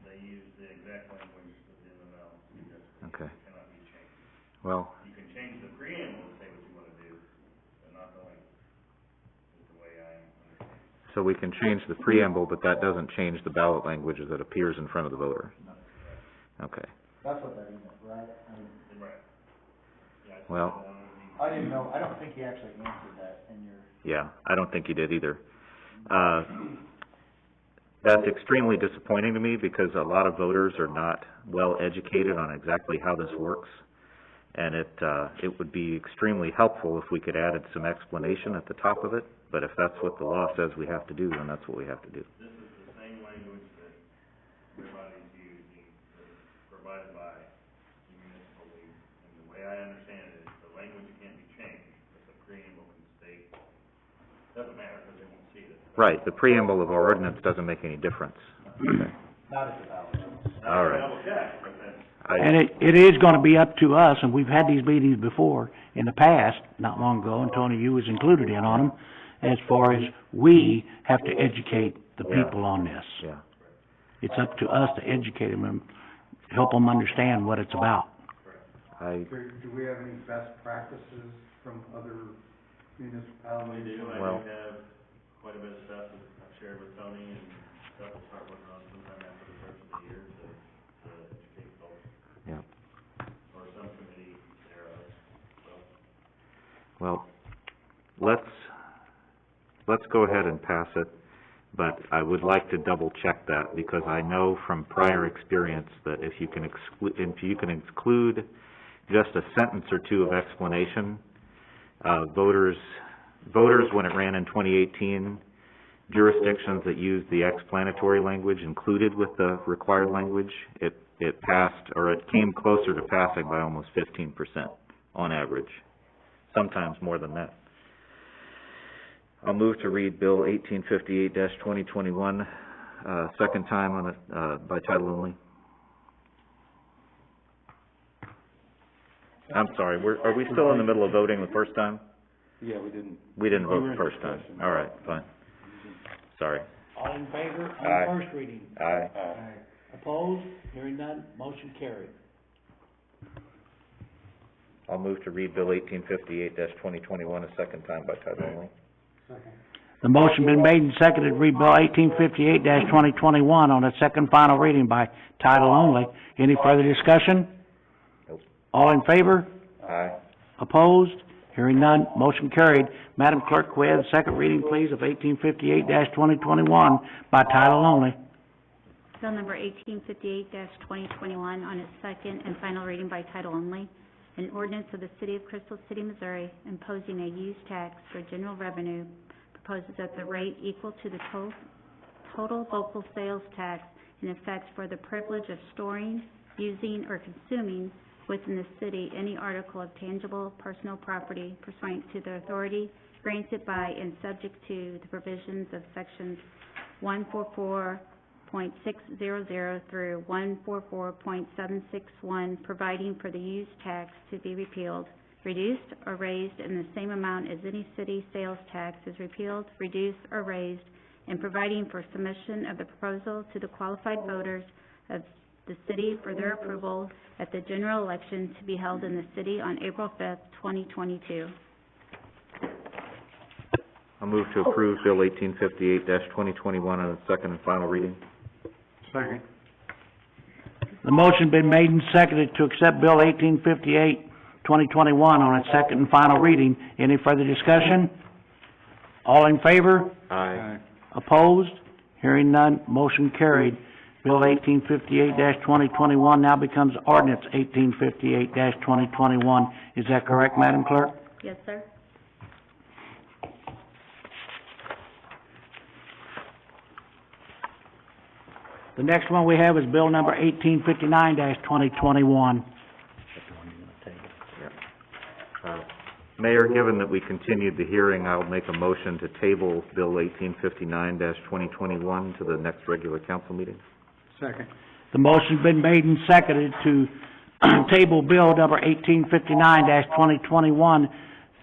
they used the exact language of the MML, because Okay. it cannot be changed. Well, You can change the preamble to say what you want to do, but not the language, is the way I understand it. so we can change the preamble, but that doesn't change the ballot language as it appears in front of the voter. Okay. That's what that is, right? I mean, Right. Yeah, I Well- said, I didn't know, I don't think he actually answered that in your. Yeah, I don't think you did either. That's extremely disappointing to me because a lot of voters are not well educated on exactly how this works. And it would be extremely helpful if we could add some explanation at the top of it, but if that's what the law says we have to do, then that's what we have to do. This is the same language that everybody's using, that's provided by the municipal league. And the way I understand it is the language can't be changed, but the preamble can state, doesn't matter because they won't see it. Right, the preamble of our ordinance doesn't make any difference. Okay. Not at the ballot. All right. Double check, but that's. And it is gonna be up to us, and we've had these meetings before in the past, not long ago, and Tony, you was included in on them, as far as we have to educate the Yeah. people on this. Yeah. It's up to us to educate them and help them understand what it's about. Do we have any best practices from other municipalities? We do, I Well- do have quite a bit of stuff that I've shared with Tony and stuff we'll start working on sometime after the first of the year to educate folks. Yeah. Or some committee thereof, so. Well, let's go ahead and pass it, but I would like to double check that, because I know from prior experience that if you can include just a sentence or two of explanation, voters, when it ran in 2018, jurisdictions that used the explanatory language included with the required language, it passed, or it came closer to passing by almost 15% on average, sometimes more than that. I'll move to read Bill 1858-2021, second time on it, by title only. I'm sorry, are we still in the middle of voting the first time? Yeah, we didn't. We didn't vote the first time. All right, fine. Sorry. All in favor Aye. on first reading? Aye. Opposed? Hearing none, motion carried. I'll move to read Bill 1858-2021 a second time by title only. The motion been made and seconded to read Bill 1858-2021 on its second final reading by title only. Any further discussion? Nope. All in favor? Aye. Opposed? Hearing none, motion carried. Madam Clerk, could we have the second reading, please, of 1858-2021 by title only? Bill number 1858-2021 on its second and final reading by title only. An ordinance of the City of Crystal City, Missouri, imposing a use tax for general revenue, proposes at the rate equal to the total local sales tax in effect for the privilege of storing, using, or consuming within the city any article of tangible personal property pursuant to the authority granted by and subject to the provisions of sections 144.600 through 144.761, providing for the use tax to be repealed, reduced, or raised in the same amount as any city sales tax is repealed, reduced, or raised, and providing for submission of the proposal to the qualified voters of the city for their approval at the general election to be held in the city on April 5th, 2022. I'll move to approve Bill 1858-2021 on its second and final reading. Second. The motion been made and seconded to accept Bill 1858-2021 on its second and final reading. Any further discussion? All in favor? Aye. Opposed? Hearing none, motion carried. Bill 1858-2021 now becomes ordinance 1858-2021. Is that correct, Madam Clerk? Yes, sir. The next one we have is Bill number 1859-2021. Mayor, given that we continued the hearing, I'll make a motion to table Bill 1859-2021 to the next regular council meeting. Second. The motion's been made and seconded to table Bill number 1859-2021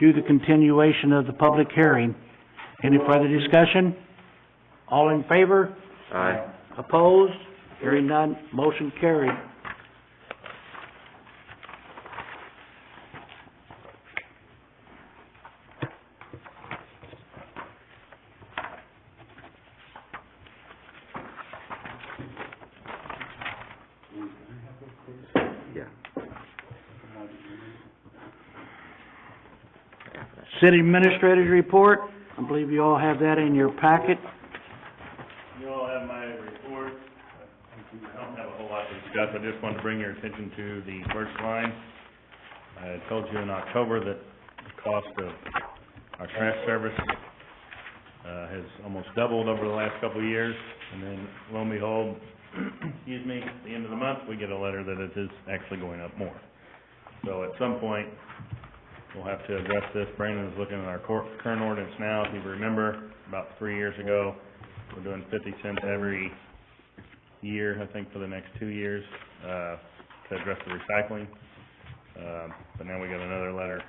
due to the continuation of the public hearing. Any further discussion? All in favor? Aye. Opposed? Hearing none, motion carried. Yeah. City Administrator's report, I believe you all have that in your packet. You all have my report. I don't have a whole lot to discuss. I just wanted to bring your attention to the first line. I told you in October that the cost of our trash service, has almost doubled over the last couple of years. And then lo and behold, excuse me, at the end of the month, we get a letter that it is actually going up more. So at some point, we'll have to address this. Brandon is looking at our current ordinance now. If you remember, about 3 years ago, we're doing 50 cents every year, I think, for the next 2 years. to address the recycling. But now we got another letter,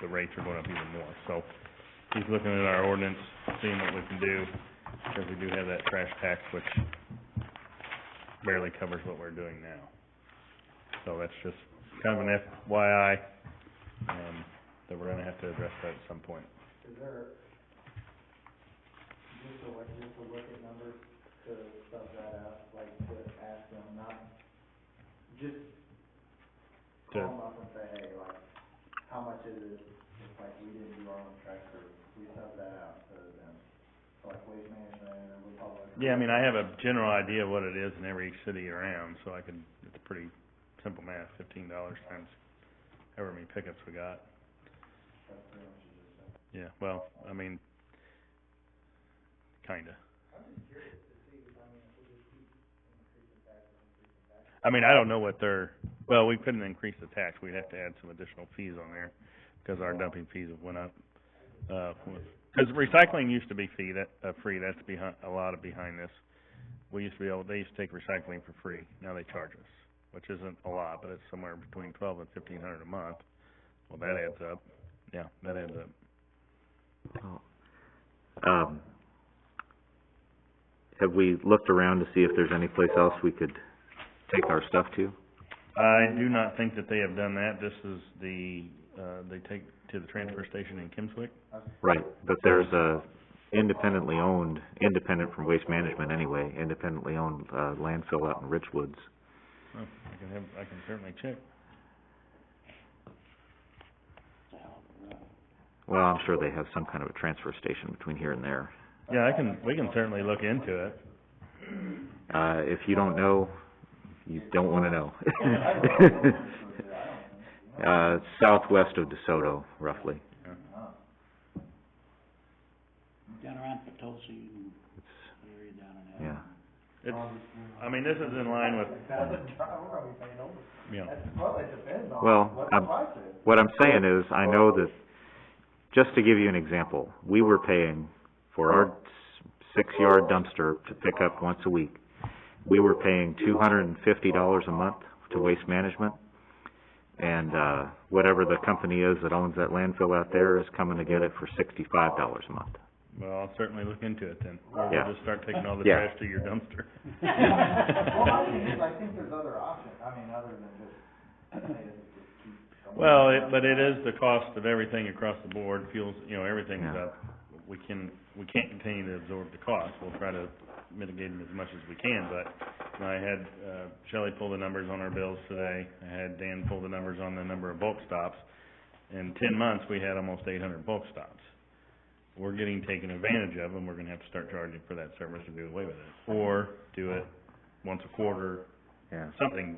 the rates are going up even more. So he's looking at our ordinance, seeing what we can do, because we do have that trash tax, which barely covers what we're doing now. So that's just kind of an FYI, that we're gonna have to address that at some point. Is there, just to look at numbers, to sub that out, like to ask them, not, just call them up and say, hey, like, how much is it, if like we didn't do our own trash service, we sub that out to them, so like Waste Management or Republic. Yeah, I mean, I have a general idea of what it is in every city around, so I could, it's pretty simple math, $15 times however many pickups we got. That's pretty much what you just said. Yeah, well, I mean, kinda. I'm just curious to see, I mean, if we just keep increasing taxes. I mean, I don't know what well, we couldn't increase the tax, we'd have to add some additional fees on there, because our dumping fees have went up. Because recycling used to be free, that's behind, a lot of behind this. They used to take recycling for free, now they charge us, which isn't a lot, but it's somewhere between $1,200 and $1,500 a month. Well, that adds up, yeah, that adds up. Have we looked around to see if there's any place else we could take our stuff to? I do not think that they have done that, this is they take to the transfer station in Kimswick. Right, but there's a independent from Waste Management anyway, independently owned, landfill out in Richwoods. Oh, I can certainly check. Well, I'm sure they have some kind of a transfer station between here and there. Yeah, we can certainly look into it. If you don't know, you don't wanna know. Southwest of DeSoto, roughly. Down around Potosi and It's, area down in that. yeah. It's, I mean, this is in line with, We're gonna be paying over. you know, Well, it depends on Well, what the price is. what I'm saying is, I know that, just to give you an example, we were paying for our 6-yard dumpster to pick up once a week. We were paying $250 a month to Waste Management. And, whatever the company is that owns that landfill out there is coming to get it for $65 a month. well, I'll certainly look into it then. Or Yeah. we'll just start taking all the Yeah. trash to your dumpster. Well, my thing is, I think there's other options, I mean, other than just, hey, let's just keep going. Well, but it is the cost of everything across the board, fuels, you know, everything's Yeah. up. We can't continue to absorb the cost, we'll try to mitigate them as much as we can, but, you know, I had, Shelley pull the numbers on our bills today, I had Dan pull the numbers on the number of bulk stops. In 10 months, we had almost 800 bulk stops. We're getting taken advantage of, and we're gonna have to start charging for that service to do away with it, or do it once a quarter, Yeah. something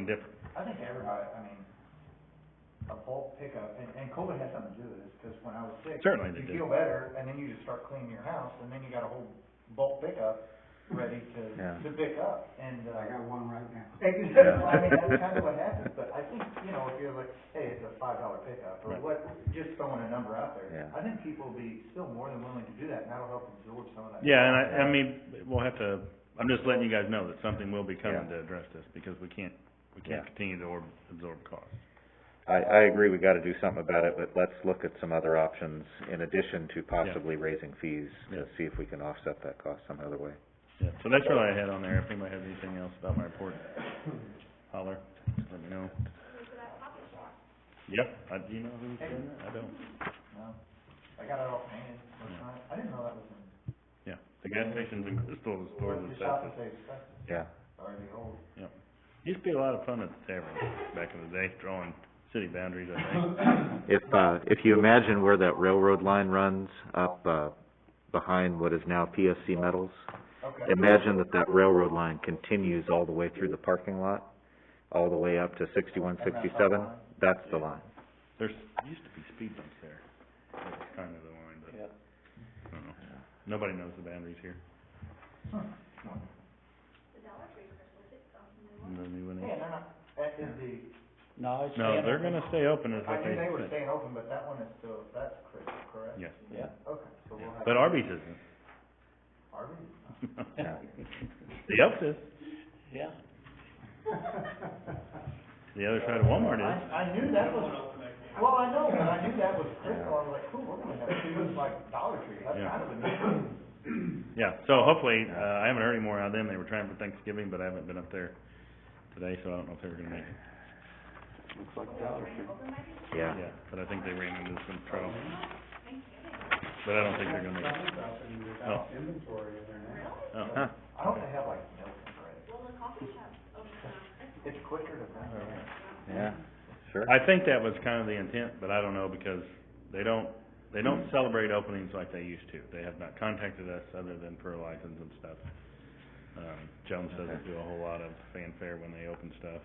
different. I think everybody, I mean, a bulk pickup, and COVID had something to do with this, because when I was sick, Certainly they you did. feel better, and then you just start cleaning your house, and then you got a whole bulk pickup ready Yeah. to pick up, and, I got one right now. exactly, I mean, that's kind of what happens, but I think, you know, if you're like, hey, it's a $5 pickup, or Right. what, just throwing a number out there. Yeah. I think people will be still more than willing to do that, and that'll help absorb some of that. Yeah, and I mean, we'll have to, I'm just letting you guys know that something will be coming Yeah. to address this, because we can't Yeah. continue to absorb costs. I agree, we gotta do something about it, but let's look at some other options in addition to possibly raising fees Yeah. to see if we can offset that cost some other way. Yeah, so that's really I had on there, if anybody has anything else about my report, holler, let me know. Yep, do you know who's doing that? I don't. No, I got it all painted, last night. I didn't know that was in. Yeah, the gas stations in Crystal, the stores and The shop stuff. that they expected, Yeah. or the old. Used to be a lot of fun at the tavern back in the day, drawing city boundaries, I think. If you imagine where that railroad line runs up, behind what is now PSC Metals, Okay. imagine that railroad line continues all the way through the parking lot, all the way up to 61, 67, that's the line. There's, used to be speed bumps there, that's kind of the line, but, I don't know. Nobody knows the boundaries here. The new one is- Yeah, they're not, that is the, No, it's. No, they're gonna stay open is I what knew they were said. staying open, but that one is still, that's Crystal, correct? Yes. Yeah. Okay, so we'll have. But Arby's isn't. Arby's? The Elks is. Yeah. The other side of Walmart is. I knew that was, well, I know, but I knew that was Crystal, I was like, cool, we're gonna have, it was like Dollar Tree, that's Yeah. kind of a new. Yeah, so hopefully, I haven't heard any more out of them. They were trying for Thanksgiving, but I haven't been up there today, so I don't know if they were gonna make it. Looks like Dollar Tree. Yeah. Yeah, but I think they ran into some trouble. But I don't think they're gonna make it. Oh. Inventory in there now. Oh, huh. I hope they have like milk and bread. It's quicker to run. Yeah, sure. I think that was kind of the intent, but I don't know, because they don't celebrate openings like they used to. They have not contacted us other than for a license and stuff. Jones doesn't do a whole lot of fanfare when they open stuff,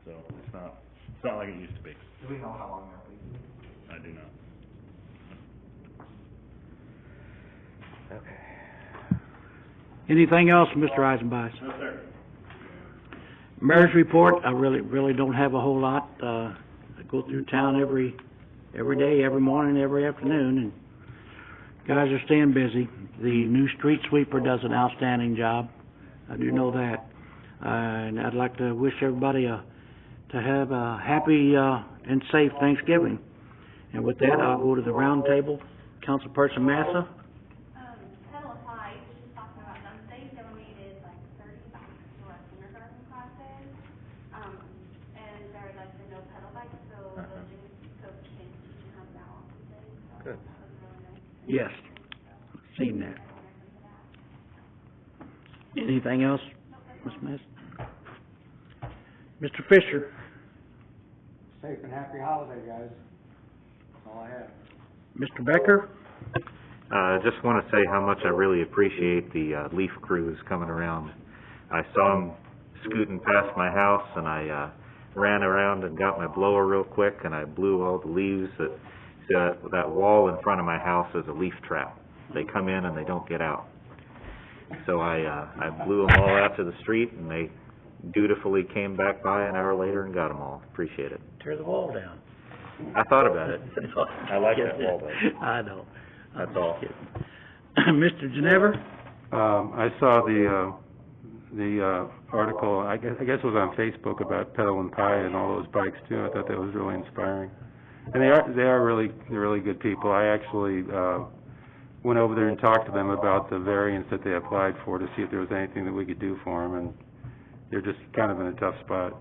so it's not like it used to be. Do we know how long that'll be? I do not. Okay. Anything else, Mr. Eisenbach? No, sir. Mayor's report, I really don't have a whole lot. I go through town every day, every morning, every afternoon, and guys are staying busy. The new street sweeper does an outstanding job. I do know that. And I'd like to wish everybody to have a happy, and safe Thanksgiving. And with that, I'll go to the round table. Councilperson Massa? Title V, which is talking about them, they donated like 30 bikes to our kindergarten classes. And they're like the no pedal bikes, so those kids teaching how to balance and things, so Good. that was really nice. Yes. Seen that. Anything else, Ms. Miss? Mr. Fisher? Safe and happy holiday, guys. That's all I have. Mr. Becker? Just wanna say how much I really appreciate the, leaf crews coming around. I saw them scooting past my house, and I, ran around and got my blower real quick, and I blew all the leaves that wall in front of my house is a leaf trap. They come in and they don't get out. So I blew them all out to the street, and they dutifully came back by an hour later and got them all. Appreciate it. Tear the wall down. I thought about it. I like that wall, though. I know. That's all. Mr. Ginever? I saw the article, I guess it was on Facebook about Pedal and Pie and all those bikes too. I thought that was really inspiring. And they're really good people. I actually, went over there and talked to them about the variance that they applied for to see if there was anything that we could do for them, and they're just kind of in a tough spot.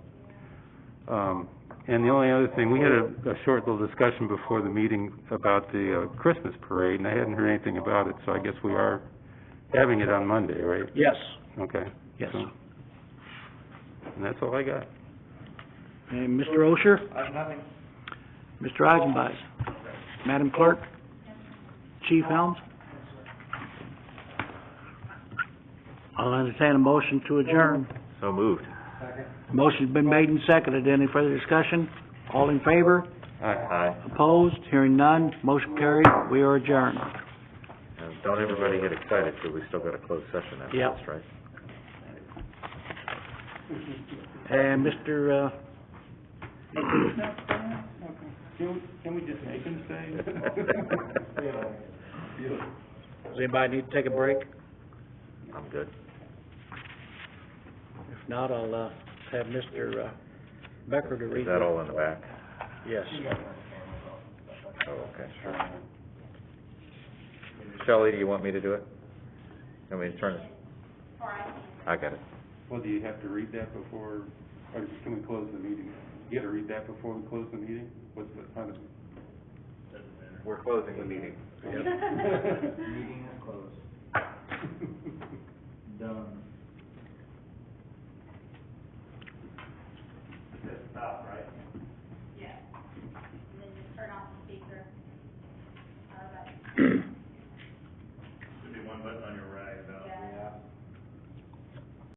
And the only other thing, we had a short little discussion before the meeting about the Christmas parade, and I hadn't heard anything about it, so I guess we are having it on Monday, right? Yes. Okay. Yes. So- And that's all I got. And Mr. Osher? I have nothing. Mr. Eisenbach? Madam Clerk? Chief Helms? I'll entertain a motion to adjourn. So moved. Motion's been made and seconded. Any further discussion? All in favor? Aye. Opposed? Hearing none. Motion carried. We are adjourned. And don't everybody get excited, because we still got a closed session after Yep. this, right? And Mr., Can we just make them stay? does anybody need to take a break? I'm good. If not, I'll, have Mr. Becker to read. Is that all in the back? Yes. Oh, okay, sure. Shelley, do you want me to do it? I mean, turn it. I got it. Well, do you have to read that before, or can we close the meeting? You gotta read that before we close the meeting? What's the, how does? We're closing the meeting. Meeting is closed. Done. Stop, right? Yeah. And then just turn off the speaker. Should be one button on your right, about. Yeah.